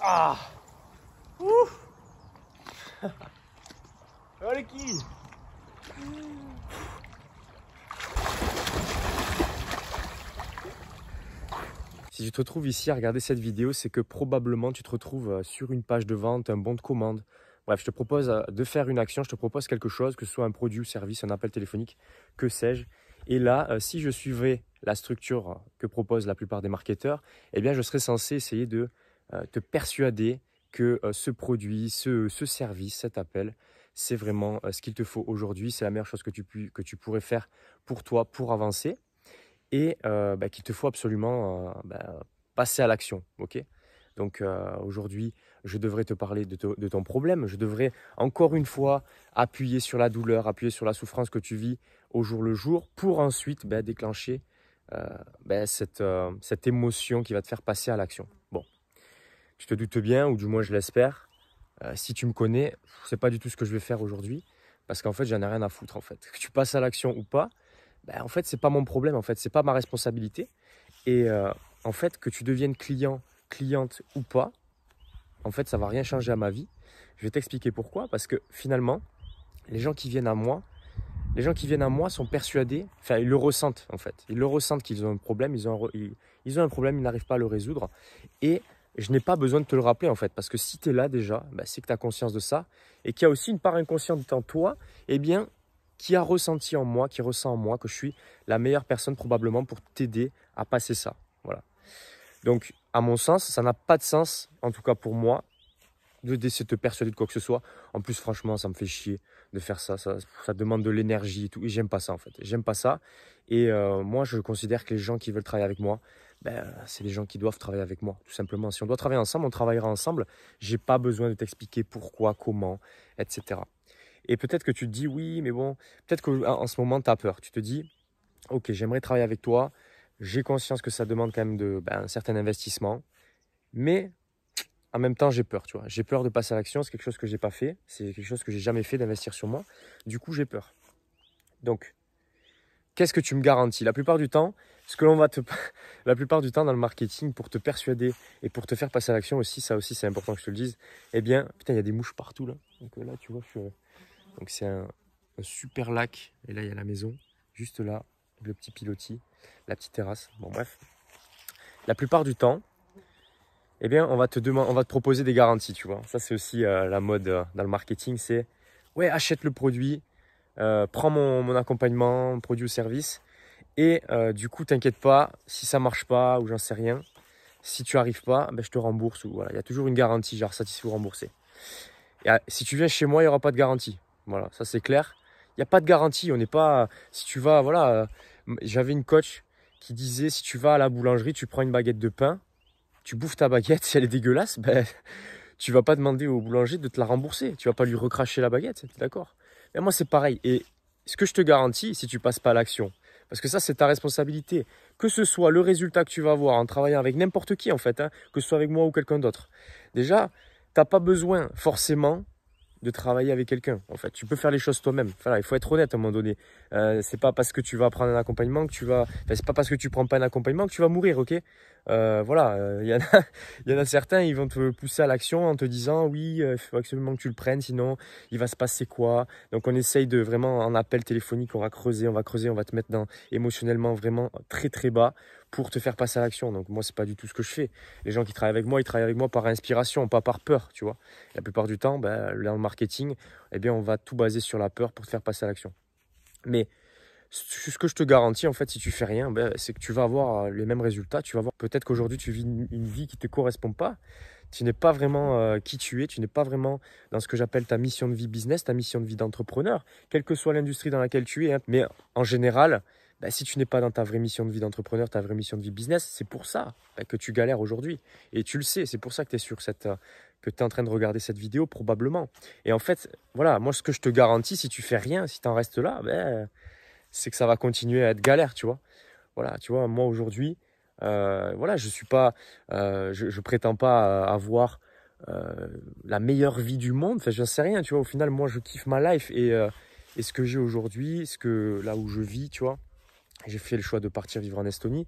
Ah. Ouh. Allez qui. Si tu te retrouves ici à regarder cette vidéo, c'est que probablement tu te retrouves sur une page de vente, un bon de commande. Bref, je te propose de faire une action, je te propose quelque chose, que ce soit un produit ou service, un appel téléphonique, que sais-je. Et là, si je suivais la structure que proposent la plupart des marketeurs, eh bien, je serais censé essayer de te persuader que ce produit, ce service, cet appel, c'est vraiment ce qu'il te faut aujourd'hui. C'est la meilleure chose que tu pourrais faire pour toi, pour avancer. Et qu'il te faut absolument passer à l'action. Ok. Donc aujourd'hui, je devrais te parler de ton problème. Je devrais encore une fois appuyer sur la douleur, appuyer sur la souffrance que tu vis au jour le jour pour ensuite déclencher cette émotion qui va te faire passer à l'action. Bon, tu te doutes bien, ou du moins je l'espère. Si tu me connais, c'est pas du tout ce que je vais faire aujourd'hui parce qu'en fait, j'en ai rien à foutre en fait. Que tu passes à l'action ou pas, en fait, c'est pas mon problème, en fait, c'est pas ma responsabilité. Et en fait, que tu deviennes client, cliente ou pas, en fait, ça va rien changer à ma vie. Je vais t'expliquer pourquoi. Parce que finalement, les gens qui viennent à moi sont persuadés, enfin, ils le ressentent en fait. Ils le ressentent qu'ils ont un problème, ils ont un problème, ils n'arrivent pas à le résoudre. Et je n'ai pas besoin de te le rappeler en fait, parce que si tu es là déjà, c'est que tu as conscience de ça et qu'il y a aussi une part inconsciente en toi, eh bien, qui a ressenti en moi, qui ressent en moi que je suis la meilleure personne probablement pour t'aider à passer ça. Voilà. Donc, à mon sens, ça n'a pas de sens, en tout cas pour moi, d'essayer de te persuader de quoi que ce soit. En plus, franchement, ça me fait chier de faire ça. Ça demande de l'énergie et tout. Et j'aime pas ça, en fait. J'aime pas ça. Et moi, je considère que les gens qui veulent travailler avec moi, c'est les gens qui doivent travailler avec moi, tout simplement. Si on doit travailler ensemble, on travaillera ensemble. J'ai pas besoin de t'expliquer pourquoi, comment, etc. Et peut-être que tu te dis, oui, mais bon, peut-être qu'en ce moment, tu as peur. Tu te dis, ok, j'aimerais travailler avec toi. J'ai conscience que ça demande quand même un certain investissement. Mais en même temps, j'ai peur, tu vois. J'ai peur de passer à l'action. C'est quelque chose que j'ai pas fait. C'est quelque chose que j'ai jamais fait d'investir sur moi. Du coup, j'ai peur. Donc, qu'est-ce que tu me garantis? La plupart du temps, la plupart du temps dans le marketing, pour te persuader et pour te faire passer à l'action aussi, ça aussi, c'est important que je te le dise. Eh bien, putain, il y a des mouches partout là. Donc là, tu vois, donc c'est un super lac. Et là, il y a la maison. Juste là, le petit pilotis, la petite terrasse. Bon, bref. La plupart du temps, eh bien, on va te proposer des garanties, tu vois. Ça, c'est aussi la mode dans le marketing. C'est, ouais, achète le produit, prends mon accompagnement, mon produit ou service. Et du coup, t'inquiète pas, si ça marche pas ou j'en sais rien, si tu arrives pas, je te rembourse. Ou voilà, il y a toujours une garantie, genre satisfait ou remboursé. Et si tu viens chez moi, il n'y aura pas de garantie. Voilà, ça c'est clair. Il n'y a pas de garantie. On n'est pas. Si tu vas, voilà, j'avais une coach qui disait si tu vas à la boulangerie, tu prends une baguette de pain, tu bouffes ta baguette, si elle est dégueulasse, tu vas pas demander au boulanger de te la rembourser. Tu vas pas lui recracher la baguette, t'es d'accord? Mais moi c'est pareil. Et ce que je te garantis, si tu passes pas à l'action, parce que ça c'est ta responsabilité, que ce soit le résultat que tu vas avoir en travaillant avec n'importe qui en fait, que ce soit avec moi ou quelqu'un d'autre. Déjà, t'as pas besoin forcément de travailler avec quelqu'un. En fait, tu peux faire les choses toi-même. Voilà, il faut être honnête à un moment donné. C'est pas parce que tu vas prendre un accompagnement que tu vas. Enfin, c'est pas parce que tu prends pas un accompagnement que tu vas mourir, ok? Voilà, il y en a certains, ils vont te pousser à l'action en te disant oui, il faut absolument que tu le prennes, sinon il va se passer quoi? Donc on essaye de vraiment en appel téléphonique, on va creuser, on va te mettre émotionnellement vraiment très très bas pour te faire passer à l'action. Donc moi, c'est pas du tout ce que je fais. Les gens qui travaillent avec moi, ils travaillent avec moi par inspiration, pas par peur, tu vois. La plupart du temps, dans le marketing, eh bien, on va tout baser sur la peur pour te faire passer à l'action. Mais ce que je te garantis, en fait, si tu fais rien, c'est que tu vas avoir les mêmes résultats. Tu vas voir peut-être qu'aujourd'hui, tu vis une vie qui ne te correspond pas. Tu n'es pas vraiment qui tu es. Tu n'es pas vraiment dans ce que j'appelle ta mission de vie business, ta mission de vie d'entrepreneur, quelle que soit l'industrie dans laquelle tu es. Hein. Mais en général, si tu n'es pas dans ta vraie mission de vie d'entrepreneur, ta vraie mission de vie business, c'est pour ça que tu galères aujourd'hui. Et tu le sais, c'est pour ça que tu es sur que tu es en train de regarder cette vidéo probablement. Et en fait, voilà, moi ce que je te garantis, si tu fais rien, si tu en restes là, c'est que ça va continuer à être galère, tu vois. Voilà, tu vois, moi aujourd'hui, voilà, je suis pas, je prétends pas avoir la meilleure vie du monde. Enfin, j'en sais rien, tu vois. Au final, moi, je kiffe ma life et ce que j'ai aujourd'hui, là où je vis, tu vois. J'ai fait le choix de partir vivre en Estonie.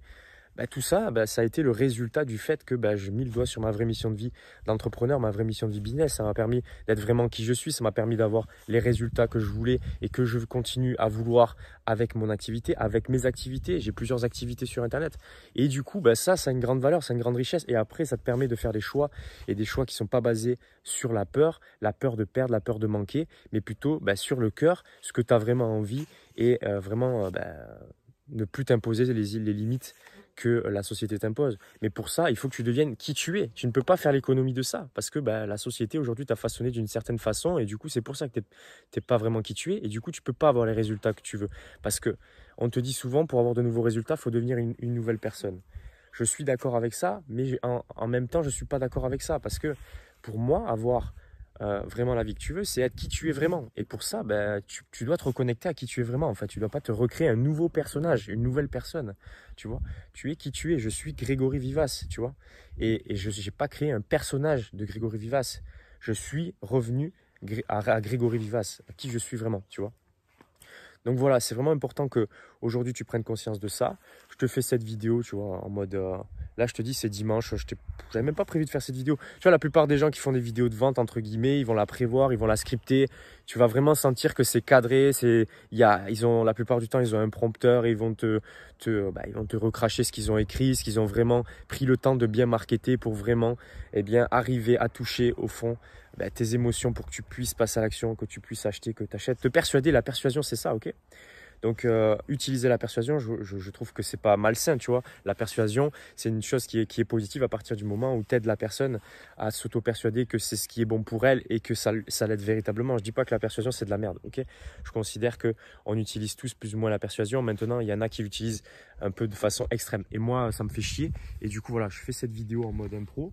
bah, tout ça, bah, ça a été le résultat du fait que bah, j'ai mis le doigt sur ma vraie mission de vie d'entrepreneur, ma vraie mission de vie business. Ça m'a permis d'être vraiment qui je suis, ça m'a permis d'avoir les résultats que je voulais et que je continue à vouloir avec mon activité, avec mes activités. J'ai plusieurs activités sur Internet. Et du coup, bah, ça a une grande valeur, ça a une grande richesse. Et après, ça te permet de faire des choix et des choix qui ne sont pas basés sur la peur de perdre, la peur de manquer, mais plutôt bah, sur le cœur, ce que tu as vraiment envie et vraiment bah, ne plus t'imposer les limites que la société t'impose. Mais pour ça, il faut que tu deviennes qui tu es. Tu ne peux pas faire l'économie de ça parce que bah, la société aujourd'hui t'a façonné d'une certaine façon et du coup, c'est pour ça que tu n'es pas vraiment qui tu es et du coup, tu ne peux pas avoir les résultats que tu veux. Parce que on te dit souvent, pour avoir de nouveaux résultats, il faut devenir une nouvelle personne. Je suis d'accord avec ça, mais en même temps, je ne suis pas d'accord avec ça parce que pour moi, avoir vraiment la vie que tu veux, c'est être qui tu es vraiment. Et pour ça, ben, tu dois te reconnecter à qui tu es vraiment. En fait, tu ne dois pas te recréer un nouveau personnage, une nouvelle personne. Tu vois, tu es qui tu es. Je suis Grégory Vivace, tu vois. Et je n'ai pas créé un personnage de Grégory Vivace. Je suis revenu à Grégory Vivace, à qui je suis vraiment, tu vois. Donc voilà, c'est vraiment important que aujourd'hui tu prennes conscience de ça. Je te fais cette vidéo, tu vois, en mode... là, je te dis, c'est dimanche. J'avais même pas prévu de faire cette vidéo. Tu vois, la plupart des gens qui font des vidéos de vente, entre guillemets, ils vont la prévoir, ils vont la scripter. Tu vas vraiment sentir que c'est cadré. La plupart du temps, ils ont un prompteur et ils vont ils vont te recracher ce qu'ils ont écrit, ce qu'ils ont vraiment pris le temps de bien marketer pour vraiment arriver à toucher au fond tes émotions pour que tu puisses passer à l'action, que tu puisses acheter, que tu achètes. Te persuader, la persuasion, c'est ça, ok? Donc, utiliser la persuasion, je trouve que c'est pas malsain, tu vois. La persuasion, c'est une chose qui est positive à partir du moment où tu aides la personne à s'auto-persuader que c'est ce qui est bon pour elle et que ça l'aide véritablement. Je dis pas que la persuasion, c'est de la merde, ok? Je considère qu'on utilise tous plus ou moins la persuasion. Maintenant, il y en a qui l'utilisent un peu de façon extrême. Et moi, ça me fait chier. Et du coup, voilà, je fais cette vidéo en mode impro.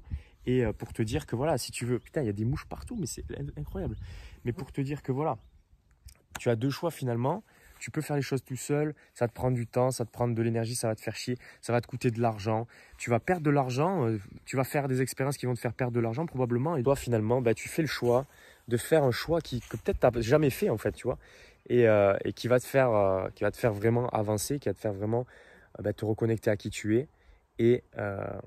Et pour te dire que voilà, si tu veux... Putain, il y a des mouches partout, mais c'est incroyable. Mais pour te dire que voilà, tu as deux choix finalement. Tu peux faire les choses tout seul, ça te prend du temps, ça te prend de l'énergie, ça va te faire chier, ça va te coûter de l'argent. Tu vas perdre de l'argent, tu vas faire des expériences qui vont te faire perdre de l'argent probablement. Et toi finalement, bah, tu fais le choix de faire un choix que peut-être tu n'as jamais fait en fait, tu vois. Et qui va te faire vraiment avancer, qui va te faire vraiment te reconnecter à qui tu es. Et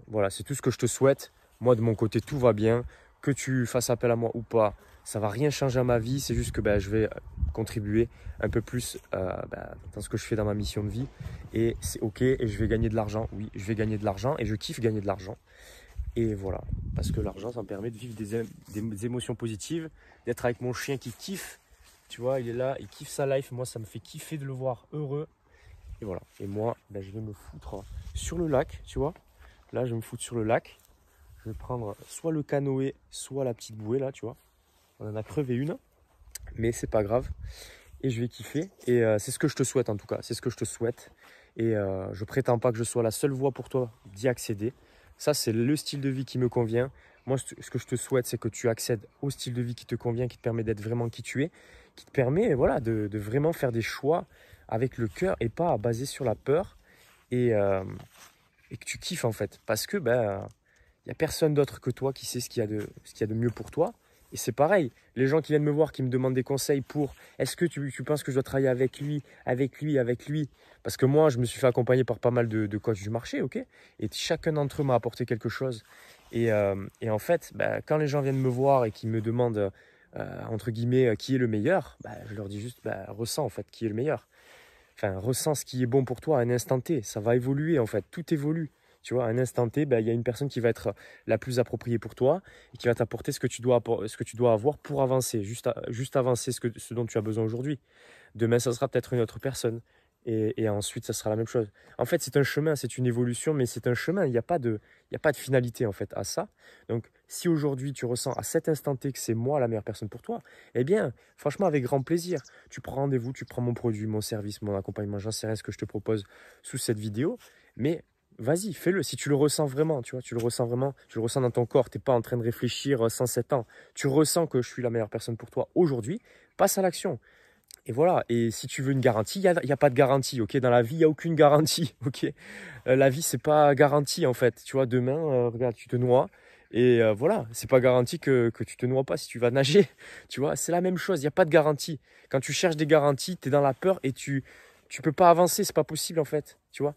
voilà, c'est tout ce que je te souhaite. Moi, de mon côté, tout va bien. Que tu fasses appel à moi ou pas, ça ne va rien changer à ma vie. C'est juste que je vais contribuer un peu plus dans ce que je fais dans ma mission de vie. Et c'est OK. Et je vais gagner de l'argent. Oui, je vais gagner de l'argent. Et je kiffe gagner de l'argent. Et voilà. Parce que l'argent, ça me permet de vivre des émotions positives. D'être avec mon chien qui kiffe. Tu vois, il est là, il kiffe sa life. Moi, ça me fait kiffer de le voir heureux. Et voilà. Et moi, je vais me foutre sur le lac, tu vois. Là, je vais me foutre sur le lac. Je vais prendre soit le canoë, soit la petite bouée, là, tu vois. On en a crevé une, mais c'est pas grave. Et je vais kiffer. Et c'est ce que je te souhaite, en tout cas. C'est ce que je te souhaite. Et je prétends pas que je sois la seule voie pour toi d'y accéder. Ça, c'est le style de vie qui me convient. Moi, ce que je te souhaite, c'est que tu accèdes au style de vie qui te convient, qui te permet d'être vraiment qui tu es, qui te permet voilà, de vraiment faire des choix avec le cœur et pas basé sur la peur. Et que tu kiffes, en fait. Parce que, il n'y a personne d'autre que toi qui sait ce qu'il y a de mieux pour toi. Et c'est pareil, les gens qui viennent me voir, qui me demandent des conseils pour est-ce que tu penses que je dois travailler avec lui, parce que moi, je me suis fait accompagner par pas mal de coachs du marché, ok? Et chacun d'entre eux m'a apporté quelque chose. Et en fait, quand les gens viennent me voir et qu'ils me demandent, entre guillemets, qui est le meilleur, je leur dis juste, ressens en fait qui est le meilleur. Enfin, ressens ce qui est bon pour toi à un instant T. Ça va évoluer en fait, tout évolue. Tu vois, à un instant T, il y a une personne qui va être la plus appropriée pour toi et qui va t'apporter ce que tu dois avoir pour avancer, juste avancer ce dont tu as besoin aujourd'hui. Demain, ça sera peut-être une autre personne et ensuite, ça sera la même chose. En fait, c'est un chemin, c'est une évolution, mais c'est un chemin. Il n'y a pas de finalité en fait à ça. Donc, si aujourd'hui tu ressens à cet instant T que c'est moi la meilleure personne pour toi, eh bien, franchement, avec grand plaisir, tu prends rendez-vous, tu prends mon produit, mon service, mon accompagnement, j'en sais rien ce que je te propose sous cette vidéo, mais vas-y, fais-le. Si tu le ressens vraiment, tu vois, tu le ressens vraiment, tu le ressens dans ton corps, tu n'es pas en train de réfléchir 107 ans. Tu ressens que je suis la meilleure personne pour toi aujourd'hui, passe à l'action. Et voilà, et si tu veux une garantie, il y a pas de garantie, ok? Dans la vie, il n'y a aucune garantie, ok? La vie, c'est pas garanti, en fait. Tu vois, demain, regarde, tu te noies, et voilà, c'est pas garanti que tu te noies pas si tu vas nager, tu vois? C'est la même chose, il n'y a pas de garantie. Quand tu cherches des garanties, tu es dans la peur et tu tu peux pas avancer, c'est pas possible en fait, tu vois.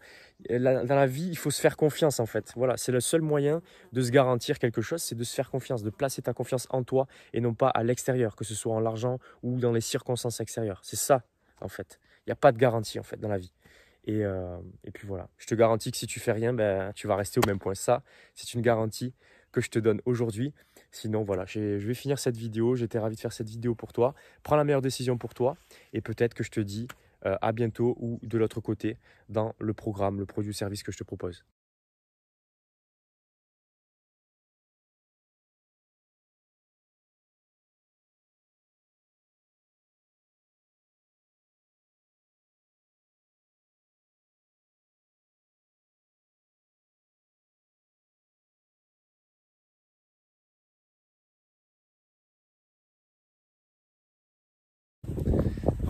Dans la vie, il faut se faire confiance en fait. Voilà, c'est le seul moyen de se garantir quelque chose, c'est de se faire confiance, de placer ta confiance en toi et non pas à l'extérieur, que ce soit en l'argent ou dans les circonstances extérieures. C'est ça en fait. Il n'y a pas de garantie en fait dans la vie. Et puis voilà, je te garantis que si tu fais rien, ben, tu vas rester au même point. Ça, c'est une garantie que je te donne aujourd'hui. Sinon, voilà, je vais finir cette vidéo. J'étais ravi de faire cette vidéo pour toi. Prends la meilleure décision pour toi. Et peut-être que je te dis à bientôt ou de l'autre côté dans le programme, le produit ou service que je te propose.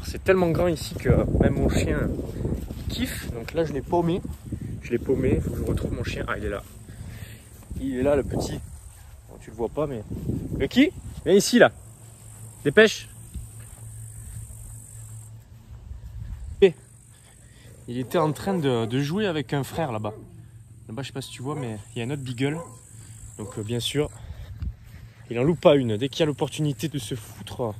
C'est tellement grand ici que même mon chien il kiffe. Donc là, je l'ai paumé. Je l'ai paumé. Il faut que je retrouve mon chien. Ah, il est là. Il est là, le petit. Bon, tu le vois pas, mais. Le qui? Viens ici, là. Dépêche. Il était en train de jouer avec un frère là-bas. Là-bas, je sais pas si tu vois, mais il y a un autre beagle. Donc, bien sûr, il en loupe pas une. Dès qu'il y a l'opportunité de se foutre,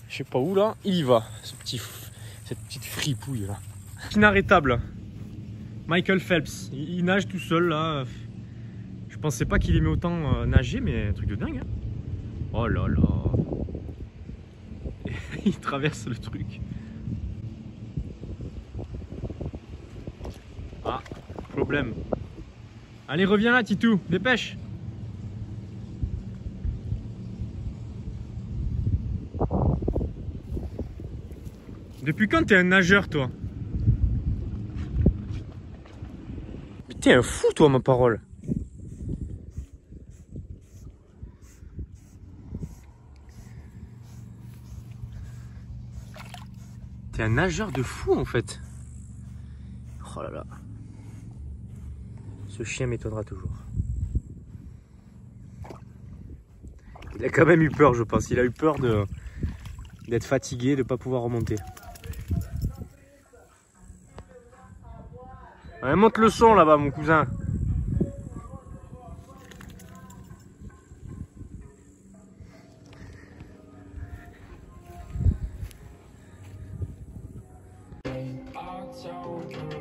je sais pas où là, il y va. Cette petite fripouille là. Inarrêtable. Michael Phelps. Il nage tout seul là. Je pensais pas qu'il aimait autant nager, mais un truc de dingue. Hein. Oh là là. Il traverse le truc. Ah, problème. Allez, reviens là, Titou, dépêche. Depuis quand t'es un nageur, toi? Mais t'es un fou, toi, ma parole. T'es un nageur de fou, en fait. Oh là là. Ce chien m'étonnera toujours. Il a quand même eu peur, je pense. Il a eu peur d'être fatigué, de ne pas pouvoir remonter. Allez, monte le son là-bas, mon cousin. October.